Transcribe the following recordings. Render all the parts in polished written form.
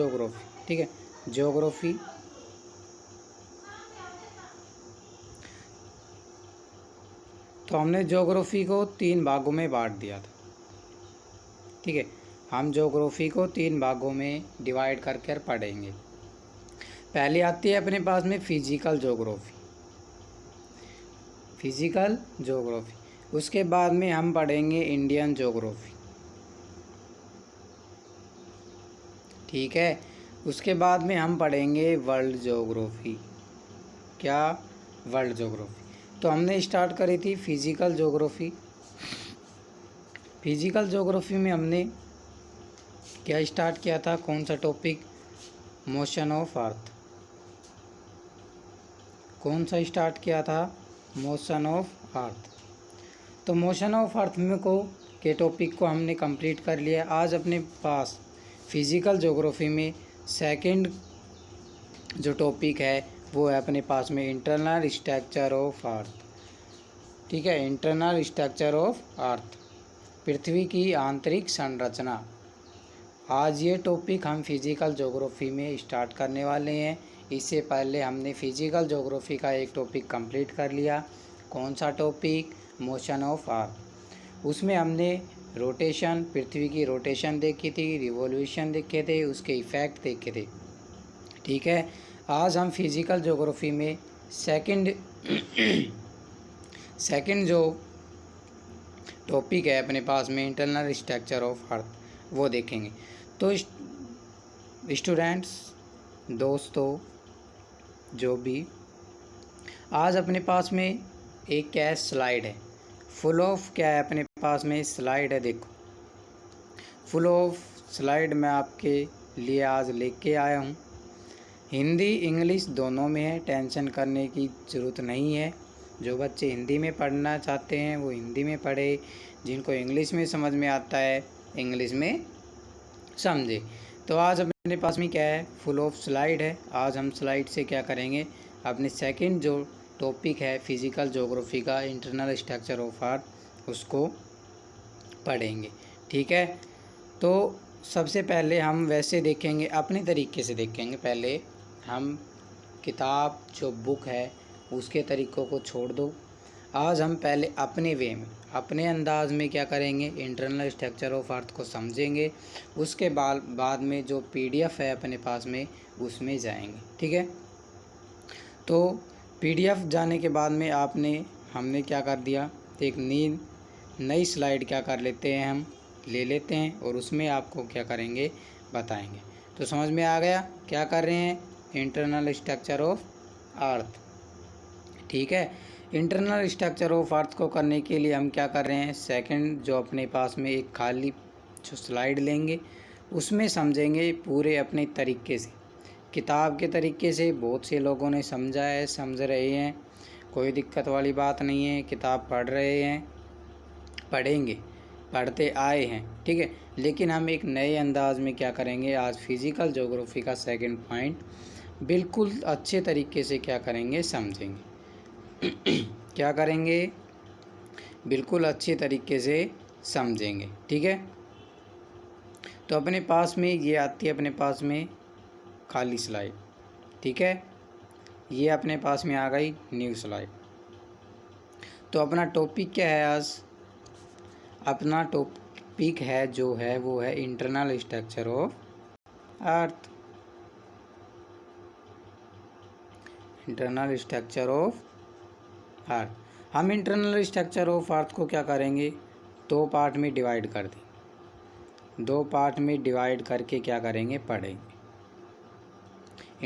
Geography, ठीक है, geography. तो हमने ज्योग्राफी को 3 भागों में बांट दिया था, ठीक है। हम ज्योग्राफी को 3 भागों में डिवाइड कर कर पढ़ेंगे। पहले आती है अपने पास में फिजिकल ज्योग्राफी, फिजिकल ज्योग्राफी। उसके बाद में हम पढ़ेंगे इंडियन ज्योग्राफी, ठीक है। उसके बाद में हम पढ़ेंगे वर्ल्ड ज्योग्राफी। क्या? World geography. तो हमने स्टार्ट करी थी फिजिकल ज्योग्राफी। फिजिकल ज्योग्राफी में हमने क्या स्टार्ट किया था? कौन सा टॉपिक? Motion of earth. कौन सा स्टार्ट किया था? Motion of earth. तो मोशन ऑफ अर्थ में को के टॉपिक को हमने कंप्लीट कर लिया। आज अपने पास फिजिकल ज्योग्राफी में सेकंड जो टॉपिक है वो है अपने पास में इंटरनल स्ट्रक्चर ऑफ अर्थ, ठीक है। इंटरनल स्ट्रक्चर ऑफ अर्थ, पृथ्वी की आंतरिक संरचना। आज ये टॉपिक हम फिजिकल ज्योग्राफी में स्टार्ट करने वाले हैं। इससे पहले हमने फिजिकल ज्योग्राफी का एक टॉपिक कंप्लीट कर लिया। कौन सा टॉपिक? Motion of earth. उसमें हमने रोटेशन, पृथ्वी की रोटेशन देखी थी, रिवॉल्यूशन देखे थे, उसके इफ़ेक्ट देखे थे, ठीक है। आज हम फिजिकल ज्योग्राफी में सेकंड जो टॉपिक है अपने पास में इंटरनल स्ट्रक्चर ऑफ अर्थ, वो देखेंगे। तो स्टूडेंट्स, दोस्तों, जो भी आज अपने पास में एक क्या है? स्लाइड है, फुल ऑफ क्या है अपने पास में? स्लाइड है। देखो, फुल ऑफ स्लाइड मैं आपके लिए आज लेके आया हूँ। हिंदी इंग्लिश दोनों में है, टेंशन करने की ज़रूरत नहीं है। जो बच्चे हिंदी में पढ़ना चाहते हैं वो हिंदी में पढ़े, जिनको इंग्लिश में समझ में आता है इंग्लिश में समझे। तो आज अपने पास में क्या है? फुल ऑफ स्लाइड है। आज हम स्लाइड से क्या करेंगे? अपने सेकंड जो टॉपिक है फिजिकल ज्योग्राफी का इंटरनल स्ट्रक्चर ऑफ अर्थ, उसको पढ़ेंगे, ठीक है। तो सबसे पहले हम वैसे देखेंगे, अपने तरीके से देखेंगे। पहले हम किताब जो बुक है उसके तरीक़ों को छोड़ दो। आज हम पहले अपने वे में, अपने अंदाज में क्या करेंगे? इंटरनल स्ट्रक्चर ऑफ अर्थ को समझेंगे। उसके बाद में जो पीडीएफ है अपने पास में उसमें जाएंगे, ठीक है। तो पीडीएफ जाने के बाद में हमने क्या कर दिया? तो एक नई स्लाइड क्या कर लेते हैं? हम ले लेते हैं और उसमें आपको क्या करेंगे? बताएंगे। तो समझ में आ गया क्या कर रहे हैं? इंटरनल स्ट्रक्चर ऑफ अर्थ, ठीक है। इंटरनल स्ट्रक्चर ऑफ अर्थ को करने के लिए हम क्या कर रहे हैं? सेकंड जो अपने पास में एक खाली जो स्लाइड लेंगे उसमें समझेंगे पूरे अपने तरीके से, किताब के तरीके से। बहुत से लोगों ने समझा है, समझ रहे हैं, कोई दिक्कत वाली बात नहीं है। किताब पढ़ रहे हैं, पढ़ेंगे, पढ़ते आए हैं, ठीक है। लेकिन हम एक नए अंदाज में क्या करेंगे? आज फिजिकल ज्योग्राफी का सेकंड पॉइंट बिल्कुल अच्छे तरीके से क्या करेंगे? समझेंगे। क्या करेंगे? बिल्कुल अच्छे तरीके से समझेंगे, ठीक है। तो अपने पास में ये आती है अपने पास में खाली स्लाइड, ठीक है। ये अपने पास में आ गई न्यू स्लाइड। तो अपना टॉपिक क्या है आज? अपना टॉपिक है जो है वो है internal structure of earth. Internal structure of earth. हम इंटरनल स्ट्रक्चर ऑफ अर्थ को क्या करेंगे? 2 पार्ट में डिवाइड कर दें। 2 पार्ट में डिवाइड करके क्या करेंगे? पढ़ेंगे।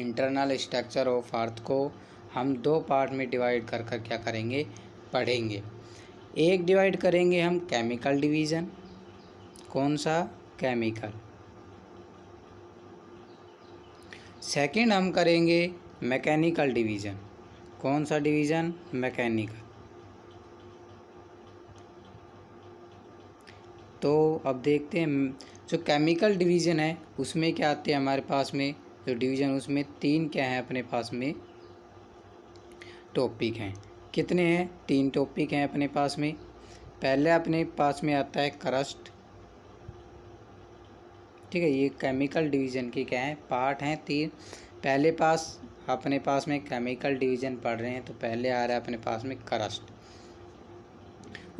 इंटरनल स्ट्रक्चर ऑफ अर्थ को हम 2 पार्ट में डिवाइड कर कर क्या करेंगे? पढ़ेंगे। एक डिवाइड करेंगे हम केमिकल डिवीज़न। कौन सा? केमिकल। सेकंड हम करेंगे मैकेनिकल डिवीज़न। कौन सा डिवीज़न? मैकेनिकल। तो अब देखते हैं जो केमिकल डिवीज़न है उसमें क्या आते हैं हमारे पास में जो डिवीज़न, उसमें 3 क्या है अपने पास में? टॉपिक हैं। कितने हैं? 3 टॉपिक हैं अपने पास में। पहले अपने पास में आता है क्रस्ट, ठीक है। ये केमिकल डिवीज़न के क्या हैं, पार्ट हैं 3। पहले पास अपने पास में केमिकल डिवीज़न पढ़ रहे हैं तो पहले आ रहा है अपने पास में क्रस्ट,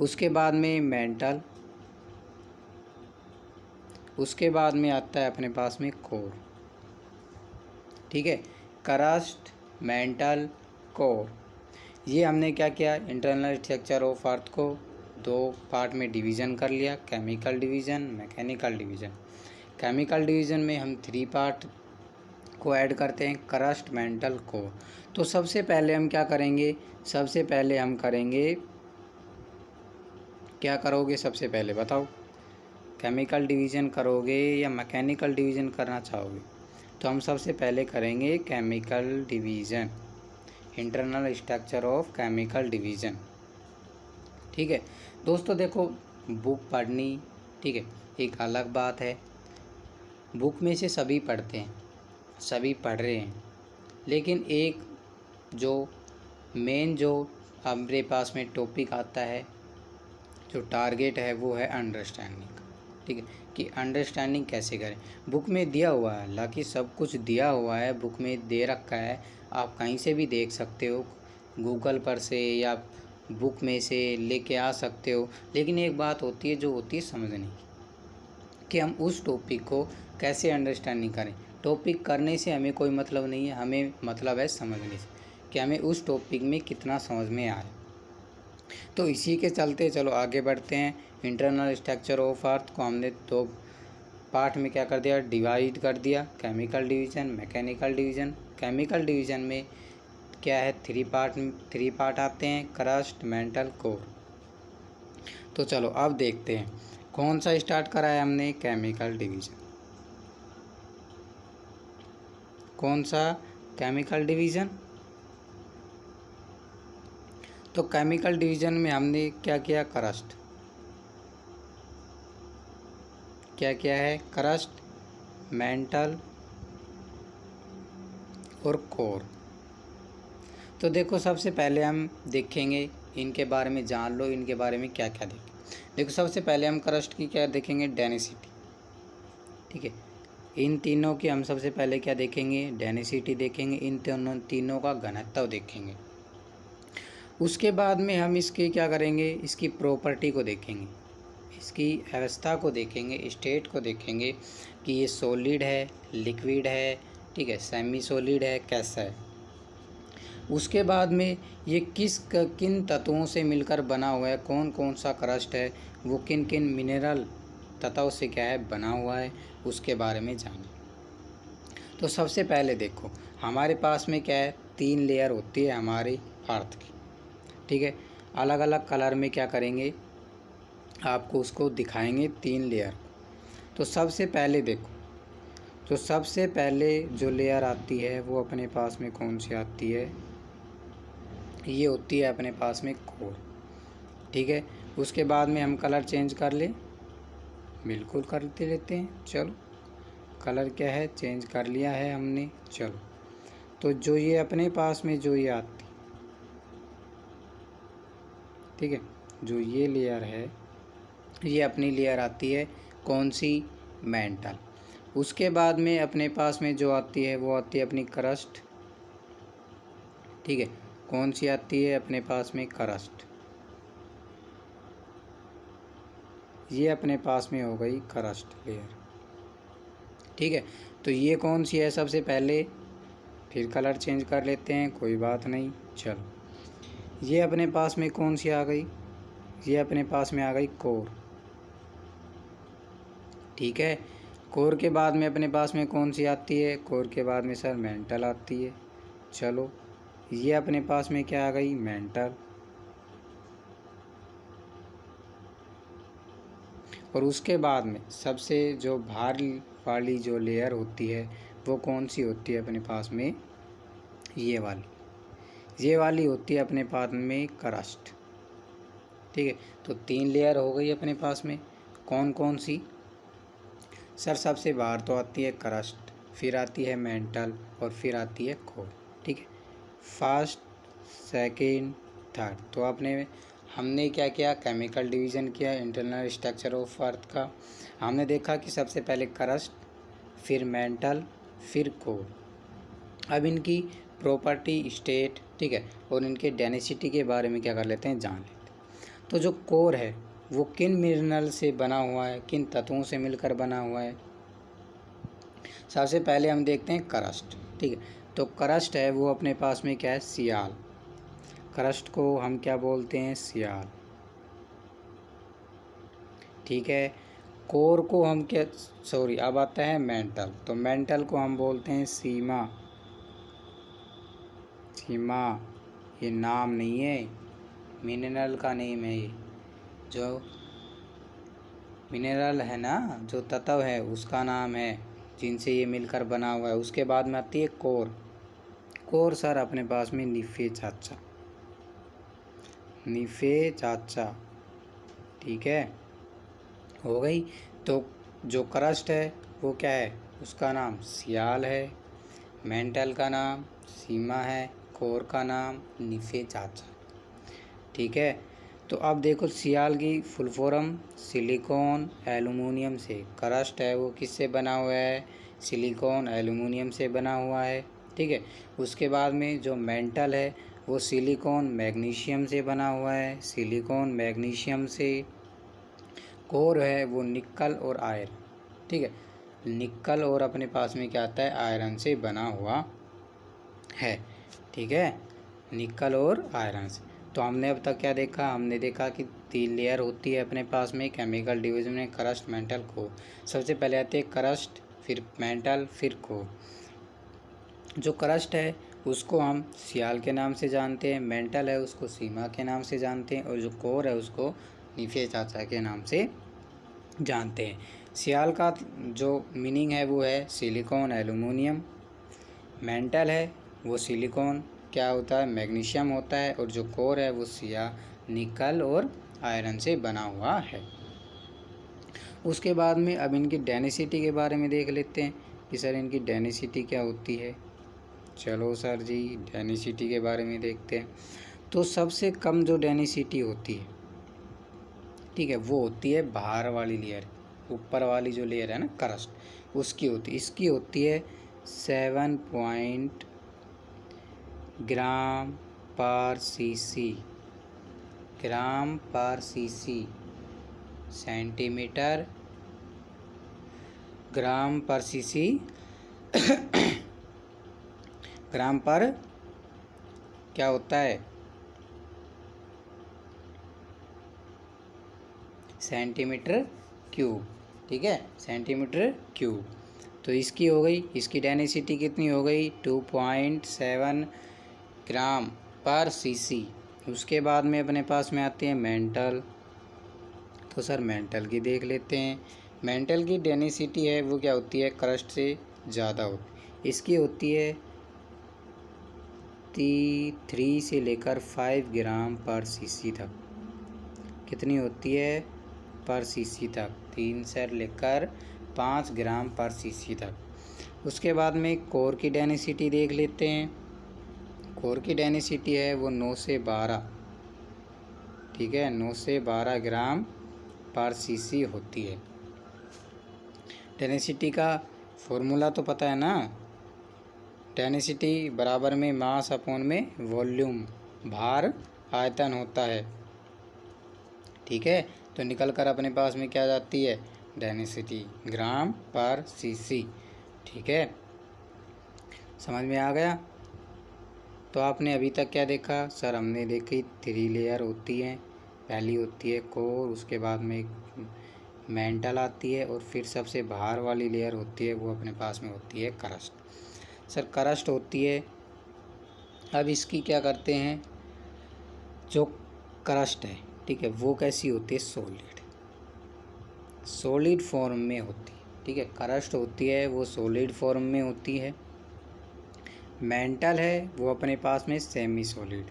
उसके बाद में मेंटल, उसके बाद में आता है अपने पास में कोर। ठीक है, क्रस्ट, मेंटल, कोर। ये हमने क्या किया, इंटरनल स्ट्रक्चर ऑफ अर्थ को 2 पार्ट में डिवीज़न कर लिया, chemical division, mechanical division. Chemical division में हम 3 पार्ट को ऐड करते हैं, क्रस्ट, मेंटल, कोर। तो सबसे पहले हम क्या करेंगे, सबसे पहले हम करेंगे, क्या करोगे सबसे पहले बताओ, केमिकल डिवीज़न करोगे या मैकेनिकल डिवीज़न करना चाहोगे? तो हम सबसे पहले करेंगे chemical division, internal structure of chemical division. ठीक है दोस्तों, देखो बुक पढ़नी, ठीक है, एक अलग बात है। बुक में से सभी पढ़ते हैं, सभी पढ़ रहे हैं, लेकिन एक जो मेन जो हमारे पास में टॉपिक आता है, जो टारगेट है वो है अंडरस्टैंडिंग। ठीक है, कि अंडरस्टैंडिंग कैसे करें। बुक में दिया हुआ है, हालांकि सब कुछ दिया हुआ है, बुक में दे रखा है, आप कहीं से भी देख सकते हो, गूगल पर से या बुक में से लेके आ सकते हो। लेकिन एक बात होती है, जो होती है समझने की, कि हम उस टॉपिक को कैसे अंडरस्टैंडिंग करें। टॉपिक करने से हमें कोई मतलब नहीं है, हमें मतलब है समझने से, कि हमें उस टॉपिक में कितना समझ में आए। तो इसी के चलते चलो आगे बढ़ते हैं। इंटरनल स्ट्रक्चर ऑफ अर्थ को हमने 2 पार्ट में क्या कर दिया, डिवाइड कर दिया, chemical division, mechanical division. Chemical division में क्या है, 3 पार्ट आते हैं, क्रस्ट, मेंटल, कोर। तो चलो अब देखते हैं कौन सा स्टार्ट करा है हमने, केमिकल डिवीज़न। कौन सा, केमिकल डिवीज़न। तो केमिकल डिवीज़न में हमने क्या किया, क्रस्ट, क्या क्या है, क्रस्ट, मेंटल और कोर। तो देखो सबसे पहले हम देखेंगे, इनके बारे में जान लो, इनके बारे में क्या क्या देखें। देखो सबसे पहले हम क्रस्ट की क्या देखेंगे, डेंसिटी। ठीक है, इन तीनों की हम सबसे पहले क्या देखेंगे, डेंसिटी देखेंगे, इन तीनों का घनत्व देखेंगे। उसके बाद में हम इसके क्या करेंगे, इसकी प्रॉपर्टी को देखेंगे, इसकी अवस्था को देखेंगे, स्टेट को देखेंगे, कि ये सॉलिड है, लिक्विड है, ठीक है, सेमी सॉलिड है, कैसा है। उसके बाद में ये किन तत्वों से मिलकर बना हुआ है, कौन कौन सा क्रस्ट है, वो किन किन मिनरल तत्वों से क्या है बना हुआ है, उसके बारे में जानें। तो सबसे पहले देखो हमारे पास में क्या है, 3 लेयर होती है हमारी अर्थ की। ठीक है, अलग अलग कलर में क्या करेंगे, आपको उसको दिखाएंगे 3 लेयर। तो सबसे पहले देखो, तो सबसे पहले जो लेयर आती है वो अपने पास में कौन सी आती है, ये होती है अपने पास में कोर। ठीक है, उसके बाद में हम कलर चेंज कर ले, बिल्कुल करते लेते हैं। चलो कलर क्या है, चेंज कर लिया है हमने। चलो तो जो ये अपने पास में जो ये आती, ठीक है, जो ये लेयर है, ये अपनी लेयर आती है कौन सी, मेंटल। उसके बाद में अपने पास में जो आती है वो आती है अपनी क्रस्ट। ठीक है, कौन सी आती है अपने पास में, क्रस्ट। ये अपने पास में हो गई क्रस्ट लेयर। ठीक है, तो ये कौन सी है सबसे पहले, फिर कलर चेंज कर लेते हैं, कोई बात नहीं। चलो ये अपने पास में कौन सी आ गई, ये अपने पास में आ गई कोर। ठीक है, कोर के बाद में अपने पास में कौन सी आती है, कोर के बाद में सर मेंटल आती है। चलो ये अपने पास में क्या आ गई, मेंटल। और उसके बाद में सबसे जो भारी वाली जो लेयर होती है वो कौन सी होती है अपने पास में, ये वाली होती है अपने पास में क्रस्ट। ठीक है, तो 3 लेयर हो गई अपने पास में, कौन कौन सी, सर सबसे बाहर तो आती है क्रस्ट, फिर आती है मेंटल और फिर आती है कोर। ठीक है, फर्स्ट, सेकेंड, थर्ड। तो हमने क्या किया, केमिकल डिवीज़न किया, इंटरनल स्ट्रक्चर ऑफ अर्थ का। हमने देखा कि सबसे पहले क्रस्ट, फिर मेंटल, फिर कोर। अब इनकी प्रॉपर्टी, स्टेट, ठीक है, और इनके डेंसिटी के बारे में क्या कर लेते हैं, जान लेते हैं। तो जो कोर है वो किन मिनरल से बना हुआ है, किन तत्वों से मिलकर बना हुआ है। सबसे पहले हम देखते हैं क्रस्ट, ठीक है। तो क्रस्ट है वो अपने पास में क्या है, सियाल। क्रस्ट को हम क्या बोलते हैं, सियाल, ठीक है। कोर को हम क्या, सॉरी, अब आता है मेंटल। तो मेंटल को हम बोलते हैं सीमा। सीमा ये नाम नहीं है, मिनरल का नेम है ये। जो मिनरल है ना, जो तत्व है उसका नाम है, जिनसे ये मिलकर बना हुआ है। उसके बाद में आती है कोर। कोर सर अपने पास में निफे चाचा, निफे चाचा, ठीक है, हो गई। तो जो क्रस्ट है वो क्या है, उसका नाम सियाल है, मेंटल का नाम सीमा है, कोर का नाम निफे चाचा, ठीक है। तो अब देखो सियाल की फुल फॉर्म सिलिकॉन एल्युमिनियम से। क्रस्ट है वो किससे बना हुआ है, सिलिकॉन एल्युमिनियम से बना हुआ है, ठीक है। उसके बाद में जो मेंटल है वो सिलिकॉन मैग्नीशियम से बना हुआ है, सिलिकॉन मैग्नीशियम से। कोर है वो निकल और आयरन, ठीक है, निकल और अपने पास में क्या आता है, आयरन से बना हुआ है, ठीक है, निकल और आयरन से। तो हमने अब तक क्या देखा, हमने देखा कि 3 लेयर होती है अपने पास में केमिकल डिवीजन में, क्रस्ट, मेंटल, कोर। सबसे पहले आते हैं क्रस्ट, फिर मेंटल, फिर कोर। जो क्रस्ट है उसको हम सियाल के नाम से जानते हैं, मेंटल है उसको सीमा के नाम से जानते हैं, और जो कोर है उसको निफे चाचा के नाम से जानते हैं। सियाल का जो मीनिंग है वो है सिलिकॉन एल्युमिनियम, मेंटल है वो सिलिकॉन क्या होता है, मैग्नीशियम होता है, और जो कोर है वो सिया निकल और आयरन से बना हुआ है। उसके बाद में अब इनकी डेंसिटी के बारे में देख लेते हैं कि सर इनकी डेंसिटी क्या होती है। चलो सर जी डेंसिटी के बारे में देखते हैं। तो सबसे कम जो डेंसिटी होती है, ठीक है, वो होती है बाहर वाली लेयर, ऊपर वाली जो लेयर है ना क्रस्ट, उसकी होती है। इसकी होती है 7 ग्राम पर सीसी, ग्राम पर सीसी, सेंटीमीटर ग्राम पर सीसी, ग्राम पर क्या होता है, सेंटीमीटर क्यूब, ठीक है, सेंटीमीटर क्यूब। तो इसकी हो गई, इसकी डेंसिटी कितनी हो गई, 2.7 ग्राम पर सीसी। उसके बाद में अपने पास में आते हैं मेंटल। तो सर मेंटल की देख लेते हैं। मेंटल की डेंसिटी है वो क्या होती है, क्रस्ट से ज़्यादा होती है। इसकी होती है 3 से लेकर 5 ग्राम पर सीसी तक। कितनी होती है, पर सीसी तक, 3 से लेकर 5 ग्राम पर सीसी तक। उसके बाद में कोर की डेंसिटी देख लेते हैं। कोर की डेंसिटी है वो 9 से 12, ठीक है, 9 से 12 ग्राम पर सीसी होती है। डेंसिटी का फॉर्मूला तो पता है ना, डेंसिटी बराबर में मास अपॉन में वॉल्यूम, भार आयतन होता है, ठीक है। तो निकल कर अपने पास में क्या जाती है, डेंसिटी ग्राम पर सीसी, ठीक है, समझ में आ गया। तो आपने अभी तक क्या देखा, सर हमने देखी 3 लेयर होती हैं। पहली होती है कोर, उसके बाद में एक मेंटल आती है, और फिर सबसे बाहर वाली लेयर होती है वो अपने पास में होती है क्रस्ट। सर क्रस्ट होती है, अब इसकी क्या करते हैं, जो क्रस्ट है, ठीक है, वो कैसी होती है, सॉलिड, सॉलिड फॉर्म में होती है, ठीक है। क्रस्ट होती है वो सॉलिड फॉर्म में होती है। मेंटल है वो अपने पास में सेमी सॉलिड,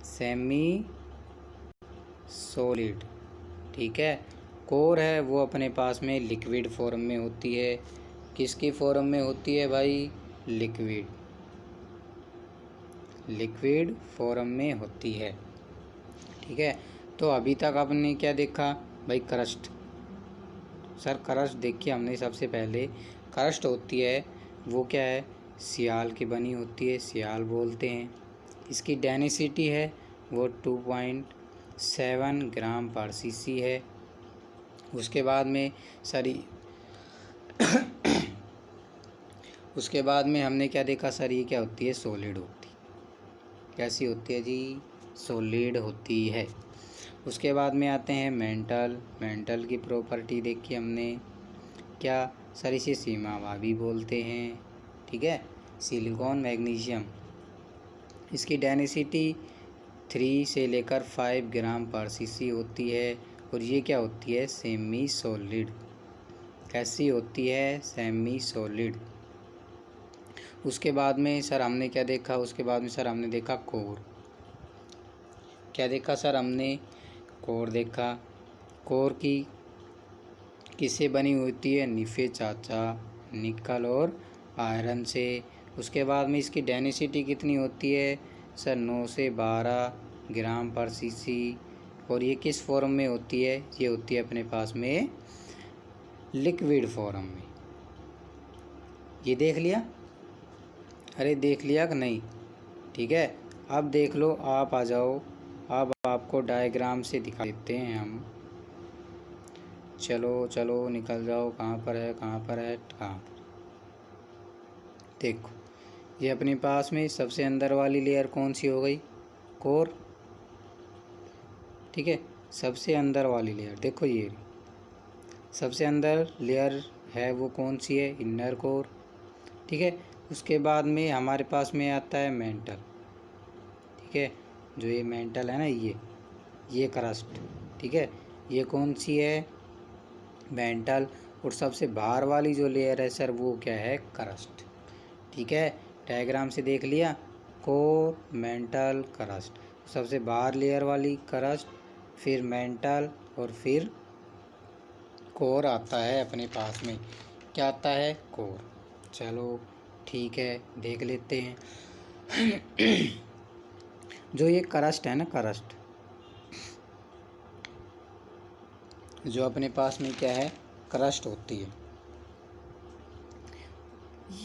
सेमी सॉलिड, ठीक है। कोर है वो अपने पास में लिक्विड फॉर्म में होती है। किसकी फॉर्म में होती है भाई, लिक्विड, लिक्विड फॉर्म में होती है, ठीक है। तो अभी तक आपने क्या देखा भाई, क्रस्ट सर क्रस्ट देखिए, हमने सबसे पहले क्रस्ट होती है वो क्या है, सियाल की बनी होती है, सियाल बोलते हैं। इसकी डेंसिटी है वो 2.7 ग्राम पर सीसी है। उसके बाद में उसके बाद में हमने क्या देखा सर, ये क्या होती है, सॉलिड होती। कैसी होती है जी, सॉलिड होती है। उसके बाद में आते हैं मेंटल की प्रॉपर्टी देखी हमने, क्या सर, इसे सीमावा भी बोलते हैं, ठीक है। सिलिकॉन मैग्नीशियम, इसकी डेंसिटी 3 से लेकर 5 ग्राम पर सीसी होती है, और ये क्या होती है, सेमी सॉलिड। कैसी होती है, सेमी सॉलिड। उसके बाद में सर हमने क्या देखा, उसके बाद में सर हमने देखा कोर। क्या देखा सर हमने, कोर देखा। कोर की किससे बनी होती है, निफे चाचा, निकल और आयरन से। उसके बाद में इसकी डेंसिटी कितनी होती है सर, 9 से 12 ग्राम पर सीसी। और ये किस फॉर्म में होती है, ये होती है अपने पास में लिक्विड फॉर्म में। ये देख लिया, अरे देख लिया कि नहीं, ठीक है। अब देख लो, आप आ जाओ, अब आपको डायग्राम से दिखा देते हैं हम। चलो चलो निकल जाओ, कहाँ पर है, कहाँ पर है, कहाँ पर। देखो, ये अपने पास में सबसे अंदर वाली लेयर कौन सी हो गई, कोर, ठीक है। सबसे अंदर वाली लेयर देखो, ये सबसे अंदर लेयर है वो कौन सी है, इनर कोर, ठीक है। उसके बाद में हमारे पास में आता है मेंटल, ठीक है। जो ये मेंटल है ना, ये क्रस्ट, ठीक है। ये कौन सी है, मेंटल। और सबसे बाहर वाली जो लेयर है सर, वो क्या है, क्रस्ट, ठीक है। डायग्राम से देख लिया, कोर, मेंटल, क्रस्ट। सबसे बाहर लेयर वाली क्रस्ट, फिर मेंटल, और फिर कोर आता है अपने पास में। क्या आता है, कोर। चलो ठीक है, देख लेते हैं। जो ये क्रस्ट है ना, क्रस्ट जो अपने पास में क्या है, क्रस्ट होती है,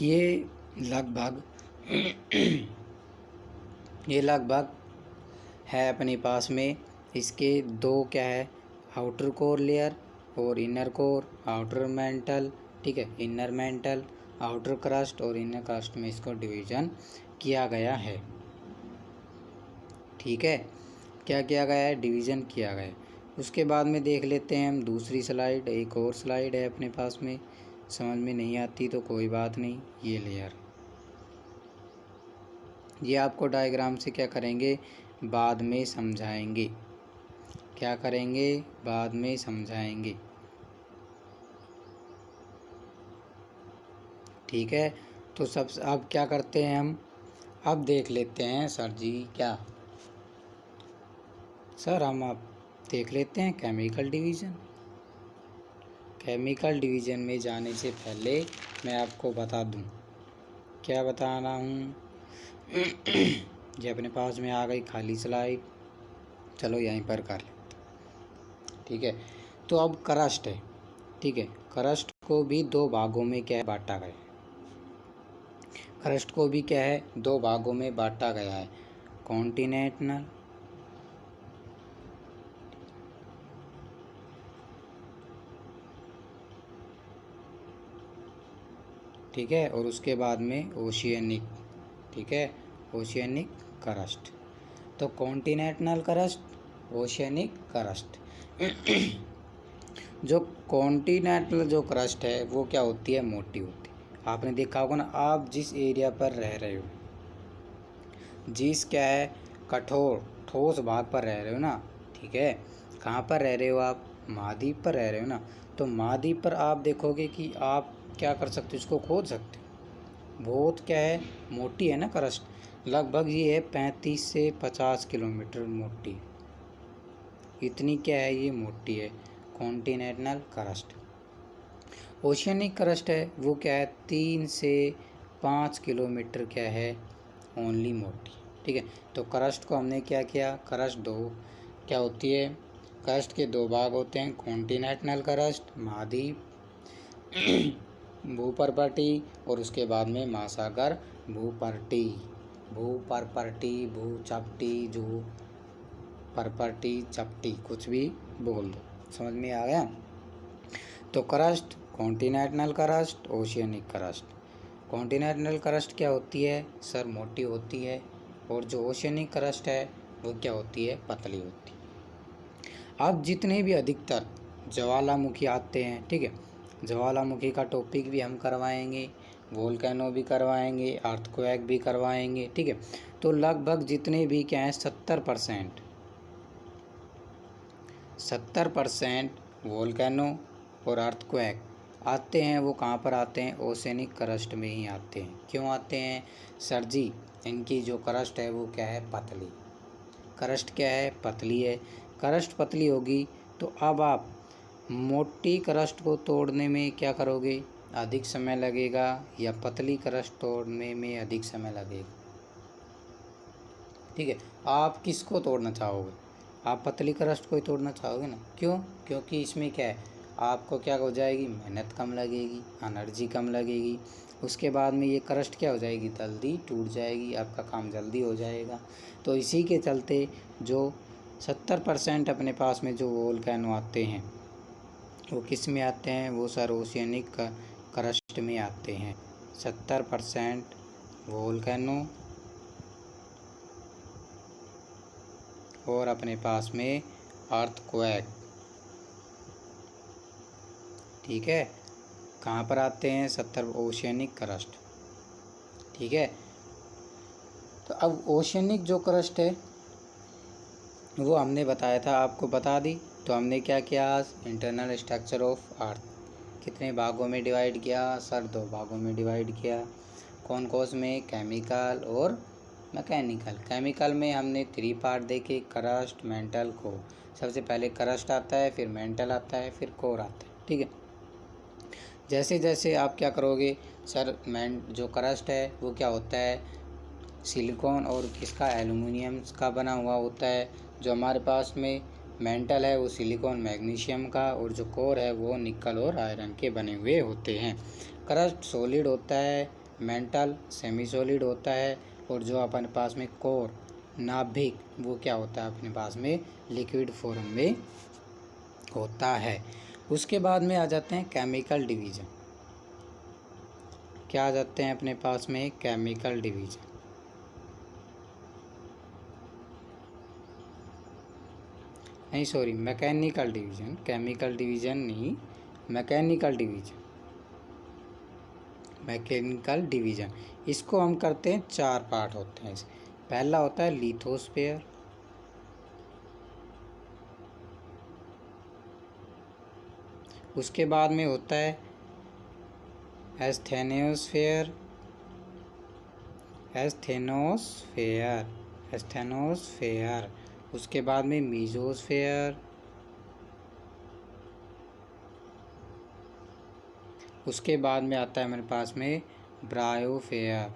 ये लगभग ये लगभग है अपने पास में। इसके दो क्या है, आउटर कोर लेयर और इनर कोर, आउटर मेंटल, ठीक है, इनर मेंटल, आउटर क्रस्ट और इनर क्रस्ट में इसको डिवीज़न किया गया है, ठीक है। क्या किया गया है, डिवीज़न किया गया है। उसके बाद में देख लेते हैं हम दूसरी स्लाइड, एक और स्लाइड है अपने पास में, समझ में नहीं आती तो कोई बात नहीं, ये लेयर, ये आपको डायग्राम से क्या करेंगे, बाद में समझाएंगे। क्या करेंगे, बाद में समझाएंगे, ठीक है। तो सब अब क्या करते हैं हम, अब देख लेते हैं सर जी, क्या सर हम अब देख लेते हैं केमिकल डिवीज़न। केमिकल डिवीज़न में जाने से पहले मैं आपको बता दूं, क्या बता रहा हूँ। ये अपने पास में आ गई खाली स्लाइड, चलो यहीं पर कर लेते, ठीक है। तो अब क्रस्ट है, ठीक है। क्रस्ट को भी दो भागों में क्या है, बांटा गया है। क्रस्ट को भी क्या है, दो भागों में बांटा गया है, कॉन्टिनेंटल, ठीक है, और उसके बाद में ओशियनिक, ठीक है, ओशियनिक क्रस्ट। तो कॉन्टिनेंटल क्रस्ट, ओशियनिक क्रस्ट। जो कॉन्टिनेंटल जो क्रस्ट है वो क्या होती है, मोटी होती है। आपने देखा होगा ना, आप जिस एरिया पर रह रहे हो, जिस क्या है, कठोर ठोस भाग पर रह रहे हो ना, ठीक है। कहाँ पर रह रहे हो आप, महाद्वीप पर रह रहे हो ना, तो महाद्वीप पर आप देखोगे कि आप क्या कर सकते हो, इसको खोद सकते हो। बहुत क्या है, मोटी है ना क्रस्ट, लगभग ये है 35 से 50 किलोमीटर मोटी, इतनी क्या है, ये मोटी है कॉन्टिनेंटल क्रस्ट। ओशियनिक क्रस्ट है वो क्या है, 3 से 5 किलोमीटर क्या है, ओनली मोटी, ठीक है। तो क्रस्ट को हमने क्या किया, क्रस्ट दो क्या होती है, क्रस्ट के दो भाग होते हैं, कॉन्टिनेंटल क्रस्ट महाद्वीप भूपर्पटी और उसके बाद में महासागर भूपर्टी भूचपटी पर्पटी चपटी कुछ भी बोल दो, समझ में आ गया। तो crust, continental crust, oceanic crust. Continental crust क्या होती है सर? मोटी होती है। और जो ओशियनिक क्रस्ट है वो क्या होती है? पतली होती है। अब जितने भी अधिकतर ज्वालामुखी आते हैं, ठीक है, ज्वालामुखी का टॉपिक भी हम करवाएंगे, वोल्केनो भी करवाएंगे, अर्थक्वेक भी करवाएंगे, ठीक है। तो लगभग जितने भी क्या हैं 70% वोल्केनो और अर्थक्वेक आते हैं, वो कहाँ पर आते हैं? ओशियनिक क्रस्ट में ही आते हैं। क्यों आते हैं सर जी? इनकी जो क्रस्ट है वो क्या है? पतली। क्रस्ट क्या है? पतली है। क्रस्ट पतली होगी तो अब आप मोटी क्रस्ट को तोड़ने में क्या करोगे? अधिक समय लगेगा, या पतली क्रस्ट तोड़ने में अधिक समय लगेगा? ठीक है, आप किसको तोड़ना चाहोगे? आप पतली क्रस्ट को ही तोड़ना चाहोगे ना। क्यों? क्योंकि इसमें क्या है, आपको क्या हो जाएगी? मेहनत कम लगेगी, एनर्जी कम लगेगी। उसके बाद में ये क्रस्ट क्या हो जाएगी? जल्दी टूट जाएगी, आपका काम जल्दी हो जाएगा। तो इसी के चलते जो 70% अपने पास में जो वोल्केनो आते हैं वो किस में आते हैं? वो सर ओशियनिक क्रस्ट में आते हैं। 70% वोल्केनो और अपने पास में अर्थक्वेक, ठीक है, कहाँ पर आते हैं? 70 ओशियनिक क्रस्ट, ठीक है। तो अब ओशियनिक जो क्रस्ट है वो हमने बताया था, आपको बता दी। तो हमने क्या किया? इंटरनल स्ट्रक्चर ऑफ अर्थ कितने भागों में डिवाइड किया सर? 2 भागों में डिवाइड किया। कौन कौन में? केमिकल और मैकेनिकल। केमिकल में हमने 3 पार्ट देखे, क्रस्ट, मेंटल, कोर। सबसे पहले क्रस्ट आता है, फिर मेंटल आता है, फिर कोर आता है, ठीक है। जैसे जैसे आप क्या करोगे सर, जो क्रस्ट है वो क्या होता है? सिलिकॉन और किसका? एल्युमिनियम का बना हुआ होता है। जो हमारे पास में मेंटल है वो सिलिकॉन मैग्नीशियम का, और जो कोर है वो निकल और आयरन के बने हुए होते हैं। क्रस्ट सॉलिड होता है, मेंटल सेमी सॉलिड होता है, और जो अपने पास में कोर नाभिक वो क्या होता है? अपने पास में लिक्विड फॉर्म में होता है। उसके बाद में आ जाते हैं केमिकल डिवीज़न। क्या आ जाते हैं अपने पास में? Chemical division. नहीं sorry, mechanical division, chemical division नहीं, मैकेनिकल डिवीज़न। मैकेनिकल डिवीज़न इसको हम करते हैं, 4 पार्ट होते हैं। पहला होता है लिथोस्फेयर, उसके बाद में होता है एस्थेनोस्फेयर, एस्थेनोस्फेयर। उसके बाद में मीजोस्फेयर, उसके बाद में आता है मेरे पास में ब्रायोफेयर।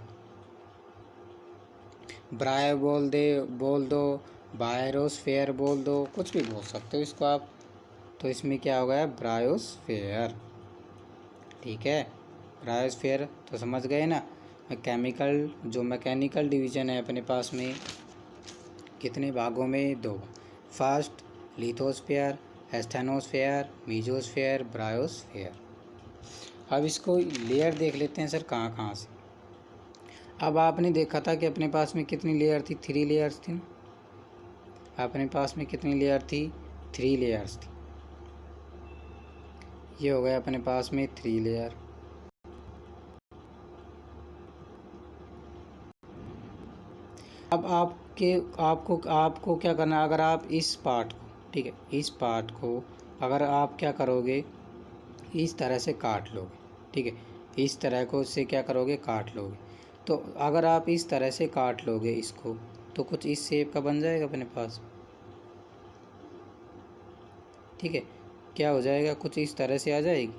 ब्रायो बोल दो, बायरोस्फेयर बोल दो, कुछ भी बोल सकते हो इसको आप। तो इसमें क्या हो गया? ब्रायोस्फेयर, ठीक है। ब्रायोस्फेयर तो समझ गए ना। केमिकल जो मैकेनिकल डिवीज़न है अपने पास में कितने भागों में? 2। First lithosphere, asthenosphere, mesosphere, barysphere. अब इसको लेयर देख लेते हैं सर कहाँ कहाँ से। अब आपने देखा था कि अपने पास में कितनी लेयर थी? 3 लेयर्स थी ना। अपने पास में कितनी लेयर थी? 3 लेयर्स थी। ये हो गया अपने पास में 3 लेयर। अब आपको क्या करना है? अगर आप इस पार्ट को, ठीक है, इस पार्ट को अगर आप क्या करोगे? इस तरह से काट लोगे, ठीक है, इस तरह को इससे क्या करोगे? काट लोगे। तो अगर आप इस तरह से काट लोगे इसको, तो कुछ इस शेप का बन जाएगा अपने पास, ठीक है। क्या हो जाएगा? कुछ इस तरह से आ जाएगी।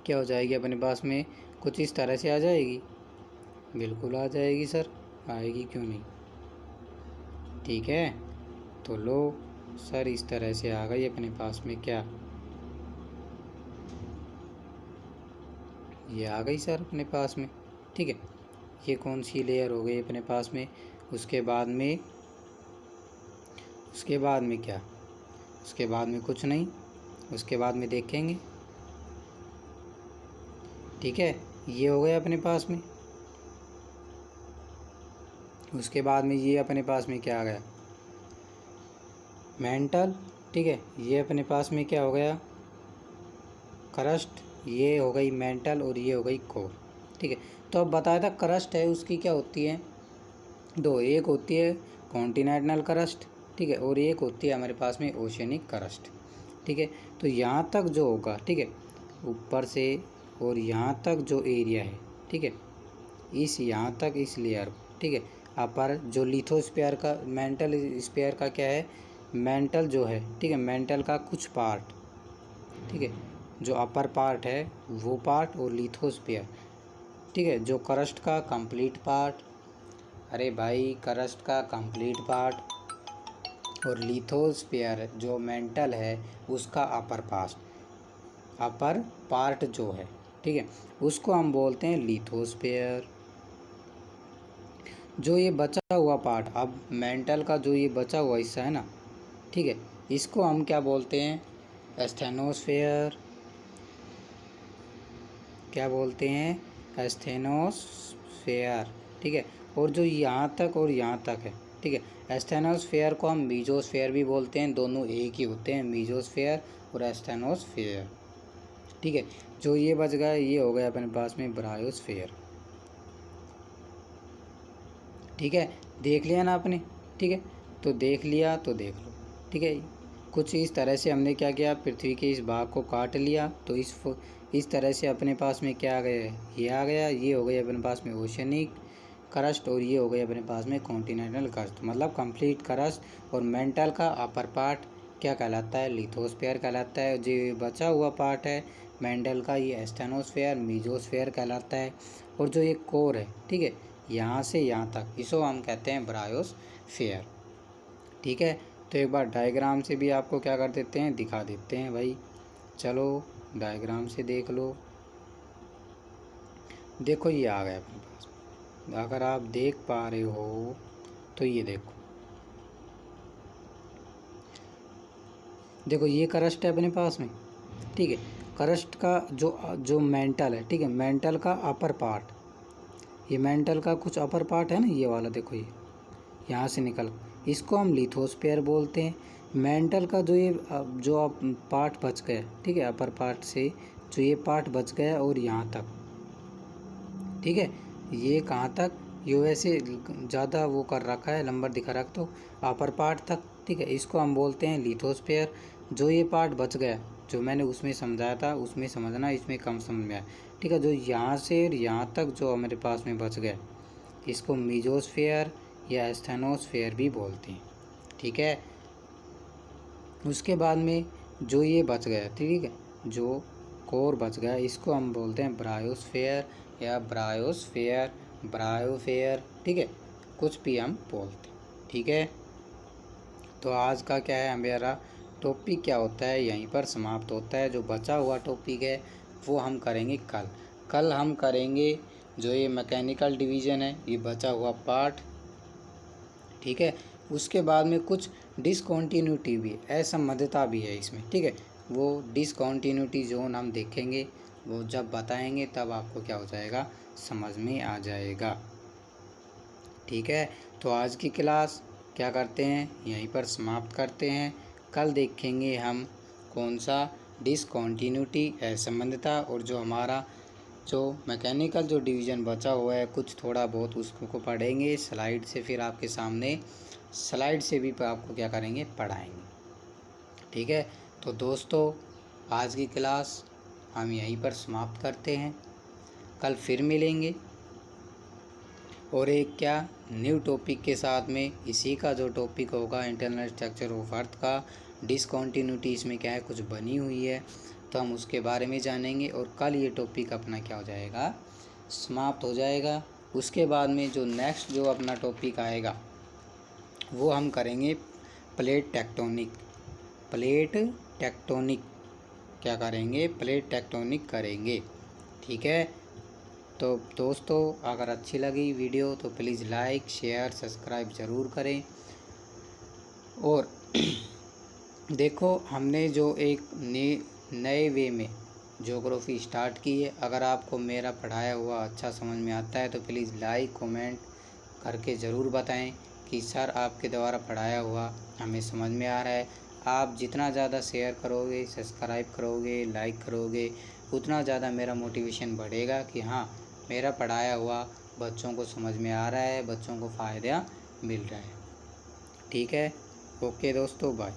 क्या हो जाएगी अपने पास में? कुछ इस तरह से आ जाएगी। बिल्कुल आ जाएगी सर। आएगी क्यों नहीं। ठीक है, तो लो सर इस तरह से आ गई अपने पास में क्या, ये आ गई सर अपने पास में। ठीक है, ये कौन सी लेयर हो गई अपने पास में। उसके बाद में क्या, उसके बाद में कुछ नहीं, उसके बाद में देखेंगे। ठीक है, ये हो गया अपने पास में। उसके बाद में ये अपने पास में क्या आ गया, मेंटल। ठीक है, ये अपने पास में क्या हो गया, क्रस्ट। ये हो गई मेंटल और ये हो गई कोर। ठीक है, तो अब बताया था क्रस्ट है उसकी क्या होती है दो, एक होती है कॉन्टिनेंटल क्रस्ट, ठीक है, और एक होती है हमारे पास में ओशियनिक क्रस्ट। ठीक है, तो यहाँ तक जो होगा, ठीक है, ऊपर से और यहाँ तक जो एरिया है, ठीक है, इस यहाँ तक इस लेयर, ठीक है, अपर जो लिथोस्फीयर का, मेंटल स्फीयर का क्या है, मेंटल जो है, ठीक है, मेंटल का कुछ पार्ट, ठीक है, जो अपर पार्ट है वो पार्ट, और लिथोस्फीयर, ठीक है, जो क्रस्ट का कंप्लीट पार्ट, अरे भाई क्रस्ट का कंप्लीट पार्ट, और लिथोस्फीयर जो मेंटल है उसका अपर पार्ट जो है, ठीक है, उसको हम बोलते हैं लिथोस्फीयर। जो ये बचा हुआ पार्ट, अब मेंटल का जो ये बचा हुआ हिस्सा है ना, ठीक है, इसको हम क्या बोलते हैं, स्टेनोस्फीयर। क्या बोलते हैं, स्टेनोस्फीयर। ठीक है, और जो यहाँ तक और यहाँ तक है, ठीक है, स्टेनोस्फीयर को हम मीजोस्फीयर भी बोलते हैं, दोनों एक ही होते हैं, मीजोस्फीयर और स्टेनोस्फीयर। ठीक है, जो ये बच गया ये हो गया अपने पास में ब्रायोस्फीयर। ठीक है, देख लिया ना आपने। ठीक है, तो देख लिया तो देख लो। ठीक है, कुछ इस तरह से हमने क्या किया, पृथ्वी के इस भाग को काट लिया, तो इस तरह से अपने पास में क्या आ गया, ये आ गया, ये हो गई अपने पास में ओशनिक क्रस्ट, और ये हो गई अपने पास में कॉन्टिनेंटल क्रस्ट, मतलब कंप्लीट क्रस्ट। और मेंटल का अपर पार्ट क्या कहलाता है, लिथोस्फीयर कहलाता है। जो बचा हुआ पार्ट है मेंटल का, ये स्टेनोस्फीयर मीजोस्फीयर कहलाता है। और जो ये कोर है, ठीक है, यहाँ से यहाँ तक, इसको हम कहते हैं ब्रायोस्फीयर। ठीक है, तो एक बार डायग्राम से भी आपको क्या कर देते हैं, दिखा देते हैं भाई। चलो डायग्राम से देख लो। देखो ये आ गया अपने पास, अगर आप देख पा रहे हो तो ये देखो, देखो ये क्रस्ट है अपने पास में। ठीक है, क्रस्ट का जो मेंटल है, ठीक है, मेंटल का अपर पार्ट, ये मेंटल का कुछ अपर पार्ट है ना, ये वाला देखो, ये यहाँ से निकल, इसको हम लिथोस्फीयर बोलते हैं। मेंटल का जो पार्ट बच गया, ठीक है, अपर पार्ट से जो ये पार्ट बच गया और यहाँ तक, ठीक है, ये कहाँ तक, ये वैसे ज़्यादा वो कर रखा है, नंबर दिखा रख तो अपर पार्ट तक, ठीक है, इसको हम बोलते हैं लिथोस्फीयर। जो ये पार्ट बच गया, जो मैंने उसमें समझाया था उसमें समझना, इसमें कम समझ में आया। ठीक है, जो यहाँ से यहाँ तक जो हमारे पास में बच गया, इसको मीजोस्फीयर या स्टेनोस्फीयर भी बोलते हैं। ठीक है, उसके बाद में जो ये बच गया, ठीक है, जो कोर बच गया, इसको हम बोलते हैं ब्रायोस्फीयर या ब्रायोफेयर। ठीक है, कुछ भी हम बोलते हैं। ठीक है, तो आज का क्या है, हमारा टॉपिक क्या होता है यहीं पर समाप्त होता है। जो बचा हुआ टॉपिक है वो हम करेंगे कल हम करेंगे जो ये मैकेनिकल डिवीज़न है, ये बचा हुआ पार्ट। ठीक है, उसके बाद में कुछ डिसकॉन्टीन्यूटी भी, असंबद्धता भी है इसमें। ठीक है, वो डिसकॉन्टीन्यूटी जोन हम देखेंगे, वो जब बताएंगे तब आपको क्या हो जाएगा, समझ में आ जाएगा। ठीक है, तो आज की क्लास क्या करते हैं, यहीं पर समाप्त करते हैं। कल देखेंगे हम कौन सा, डिसकॉन्टीन्यूटी, असंबद्धता, और जो हमारा जो मैकेनिकल जो डिवीज़न बचा हुआ है कुछ थोड़ा बहुत उसको पढ़ेंगे स्लाइड से, फिर आपके सामने स्लाइड से भी आपको क्या करेंगे, पढ़ाएंगे। ठीक है, तो दोस्तों आज की क्लास हम यहीं पर समाप्त करते हैं। कल फिर मिलेंगे और एक क्या न्यू टॉपिक के साथ में। इसी का जो टॉपिक होगा इंटरनल स्ट्रक्चर ऑफ अर्थ का, डिसकॉन्टीन्यूटी इसमें क्या है कुछ बनी हुई है, तो हम उसके बारे में जानेंगे। और कल ये टॉपिक अपना क्या हो जाएगा, समाप्त हो जाएगा। उसके बाद में जो नेक्स्ट जो अपना टॉपिक आएगा वो हम करेंगे प्लेट टेक्टोनिक। प्लेट टेक्टोनिक क्या करेंगे? प्लेट टेक्टोनिक करेंगे। ठीक है, तो दोस्तों अगर अच्छी लगी वीडियो तो प्लीज़ लाइक शेयर सब्सक्राइब ज़रूर करें। और देखो हमने जो एक नए वे में ज्योग्राफी स्टार्ट की है। अगर आपको मेरा पढ़ाया हुआ अच्छा समझ में आता है तो प्लीज़ लाइक कमेंट करके ज़रूर बताएं कि सर आपके द्वारा पढ़ाया हुआ हमें समझ में आ रहा है। आप जितना ज़्यादा शेयर करोगे, सब्सक्राइब करोगे, लाइक करोगे, उतना ज़्यादा मेरा मोटिवेशन बढ़ेगा कि हाँ मेरा पढ़ाया हुआ बच्चों को समझ में आ रहा है, बच्चों को फ़ायदा मिल रहा है। ठीक है, ओके दोस्तों, बाय।